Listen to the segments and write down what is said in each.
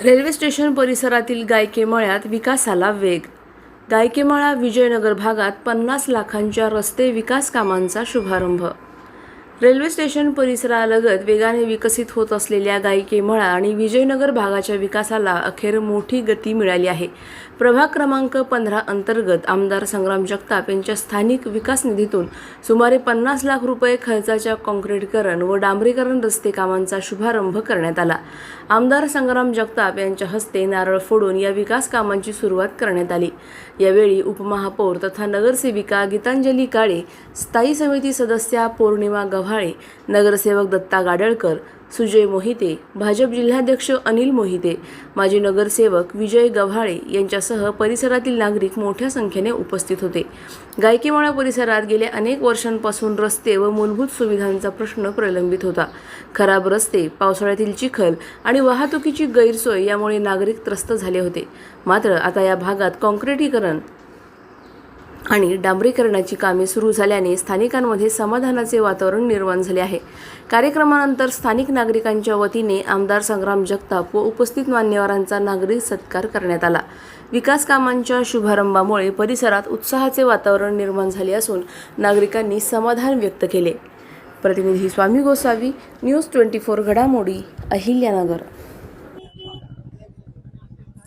Railway station परिसरातील गायकेमळ्यात विकासाला वेग. गायकेमळा विजयनगर भागात 50 लाखांच्या रस्ते विकास कामांचा शुभारंभ. रेल्वे स्टेशन परिसरालगत वेगाने विकसित होत असलेल्या गायकेमळा आणि विजयनगर भागाच्या विकासाला अखेर मोठी गती मिळाली आहे. प्रभाग क्रमांक 15 अंतर्गत आमदार संग्राम जगताप यांच्या स्थानिक विकास निधीतून सुमारे 50 लाख रुपये खर्चाच्या काँक्रीटीकरण व डांबरीकरण रस्ते कामांचा शुभारंभ करण्यात आला. आमदार संग्राम जगताप यांच्या हस्ते नारळ फोडून या विकास कामांची सुरुवात करण्यात आली. यावेळी उपमहापौर तथा नगरसेविका गीतांजली काळे, स्थायी समिती सदस्या पौर्णिमा गव्हाळे, नगरसेवक दत्ता गाडळकर, सुजय मोहिते, भाजप जिल्हाध्यक्ष अनिल मोहिते, माजी नगरसेवक विजय गव्हाळे यांच्यासह परिसरातील नागरिक मोठ्या संख्येने उपस्थित होते. गायकेमळा परिसरात गेल्या अनेक वर्षांपासून रस्ते व मूलभूत सुविधांचा प्रश्न प्रलंबित होता. खराब रस्ते, पावसाळ्यातील चिखल आणि वाहतुकीची गैरसोय यामुळे नागरिक त्रस्त झाले होते. मात्र आता या भागात काँक्रीटीकरण आणि डांबरीकरणाची कामे सुरू झाल्याने स्थानिकांमध्ये समाधानाचे वातावरण निर्माण झाले आहे. कार्यक्रमानंतर स्थानिक नागरिकांच्या वतीने आमदार संग्राम जगताप व उपस्थित मान्यवरांचा नागरिक सत्कार करण्यात आला. विकास कामांच्या शुभारंभामुळे परिसरात उत्साहाचे वातावरण निर्माण झाले असून नागरिकांनी समाधान व्यक्त केले. प्रतिनिधी स्वामी गोसावी, न्यूज 24 घडामोडी, अहिल्यानगर.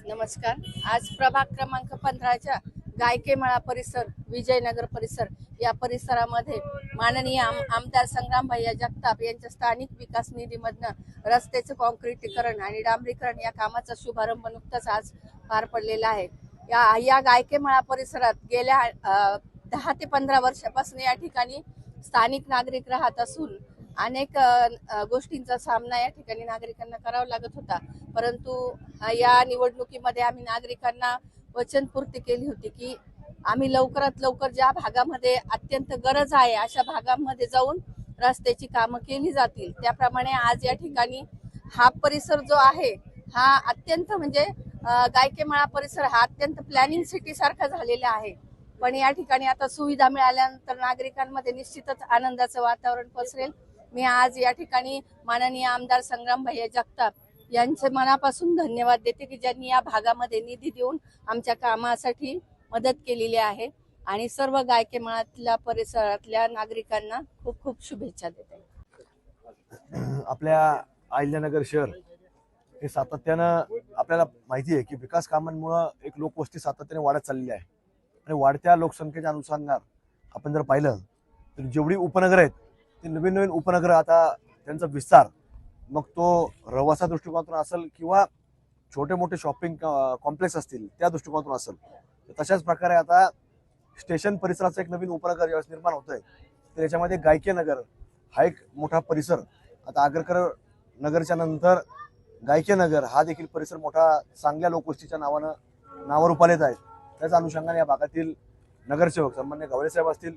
नमस्कार. आज प्रभाग क्रमांक 15च्या गायकेमळा परिसर, विजयनगर परिसर या परिसरामध्ये माननीय आमदार संग्राम भैया जगताप यांच्या स्थानिक विकास निधीमधनं रस्त्याचं काँक्रीटीकरण आणि डांबरीकरण या कामाचा शुभारंभ नुकताच आज पार पडलेला आहे. या गायकेमळा परिसरात गेल्या 10 ते 15 वर्षापासून या ठिकाणी स्थानिक नागरिक राहत असून अनेक गोष्टींचा सामना या ठिकाणी नागरिकांना करावा लागत होता. परंतु या निवडणुकीमध्ये आम्ही नागरिकांना वचनपूर्ती केली होती की आम्ही लवकरात लवकर ज्या भागामध्ये अत्यंत गरज आहे अशा भागामध्ये जाऊन रस्त्याची कामं केली जातील. त्याप्रमाणे आज या ठिकाणी हा परिसर जो आहे हा अत्यंत म्हणजे गायकेमळा परिसर हा अत्यंत प्लॅनिंग सिटी सारखा झालेला आहे. पण या ठिकाणी आता सुविधा मिळाल्यानंतर नागरिकांमध्ये निश्चितच आनंदाचं वातावरण पसरेल. मी आज या ठिकाणी माननीय आमदार संग्राम भैया जगताप यांचे मनापासून धन्यवाद देते की ज्यांनी या भागामध्ये निधी देऊन आमच्या कामासाठी मदत केलेली आहे आणि सर्व गायकेमळातल्या परिसरातल्या नागरिकांना खूप खूप शुभेच्छा देते. आपल्या अहिल्यानगर शहर हे सातत्यानं आपल्याला माहिती आहे की विकास कामांमुळे एक लोकवस्ती सातत्याने वाढत चाललेली आहे आणि वाढत्या लोकसंख्येच्या अनुषंगाने आपण जर पाहिलं तर जेवढी उपनगर आहेत ते नवीन नवीन उपनगर आता त्यांचा विस्तार मग तो रहिवासा दृष्टिकोनातून असेल किंवा छोटे मोठे शॉपिंग कॉम्प्लेक्स असतील त्या दृष्टिकोनातून असेल. तशाच प्रकारे आता स्टेशन परिसराचं एक नवीन उपनगर ज्यावेळेस निर्माण होतंय तर याच्यामध्ये गायकेनगर हा एक मोठा परिसर, आता आगरकर नगरच्या नंतर गायकेनगर हा देखील परिसर मोठा चांगल्या लोकवस्तीच्या नावावर रूपाला येत आहे. त्याच्या अनुषंगाने या भागातील नगरसेवक सन्मान्य गव्हाळे साहेब असतील,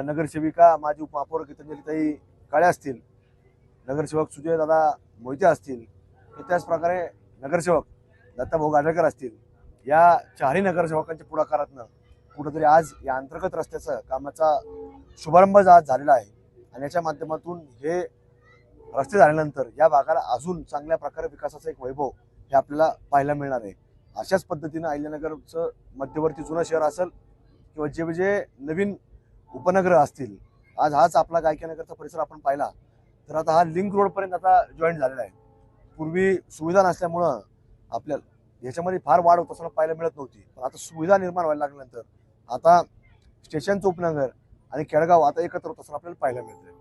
नगरसेविका माजी उपमहापौर गीतांजलीताई काळे असतील, नगरसेवक सुजय दादा मोहिते असतील, त्याच प्रकारे नगरसेवक दत्ताभाऊ गाडळकर असतील, या चारही नगरसेवकांच्या पुढाकारातनं कुठंतरी आज या अंतर्गत रस्त्याचा कामाचा शुभारंभ आज झालेला आहे आणि याच्या माध्यमातून हे रस्ते झाल्यानंतर या भागाला अजून चांगल्या प्रकारे विकासाचा एक वैभव हे आपल्याला पाहायला मिळणार आहे. अशाच पद्धतीनं अहिल्यानगरचं मध्यवर्ती जुनं शहर असेल किंवा जे नवीन उपनगर असतील, आज हाच आपला गायकेनगरचा परिसर आपण पाहिला तर आता हा लिंक रोडपर्यंत आता जॉईन झालेला आहे. पूर्वी सुविधा नसल्यामुळं आपल्याला याच्यामध्ये फार वाढ होत असताना पाहायला मिळत नव्हती, पण आता सुविधा निर्माण व्हायला लागल्यानंतर आता स्टेशनचं उपनगर आणि केळगाव आता एकत्र होत असताना आपल्याला पाहायला मिळतंय.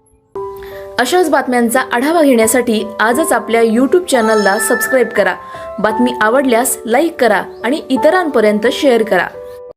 अशाच बातम्यांचा आढावा घेण्यासाठी आजच आपल्या YouTube चॅनलला सबस्क्राईब करा. बातमी आवडल्यास लाईक करा आणि इतरांपर्यंत शेअर करा.